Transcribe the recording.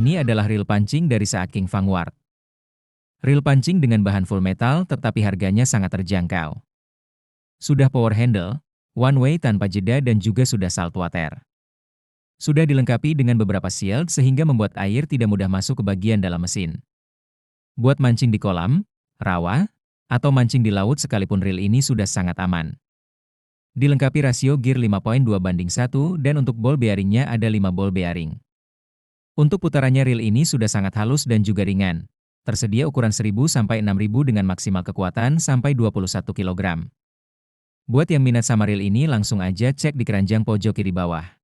Ini adalah reel pancing dari Seaking Vanguard. Reel pancing dengan bahan full metal tetapi harganya sangat terjangkau. Sudah power handle, one way tanpa jeda dan juga sudah saltwater. Sudah dilengkapi dengan beberapa shield sehingga membuat air tidak mudah masuk ke bagian dalam mesin. Buat mancing di kolam, rawa, atau mancing di laut sekalipun reel ini sudah sangat aman. Dilengkapi rasio gear 5.2:1 dan untuk ball bearingnya ada 5 ball bearing. Untuk putarannya reel ini sudah sangat halus dan juga ringan. Tersedia ukuran 1000 sampai 6000 dengan maksimal kekuatan sampai 21 kg. Buat yang minat sama reel ini langsung aja cek di keranjang pojok kiri bawah.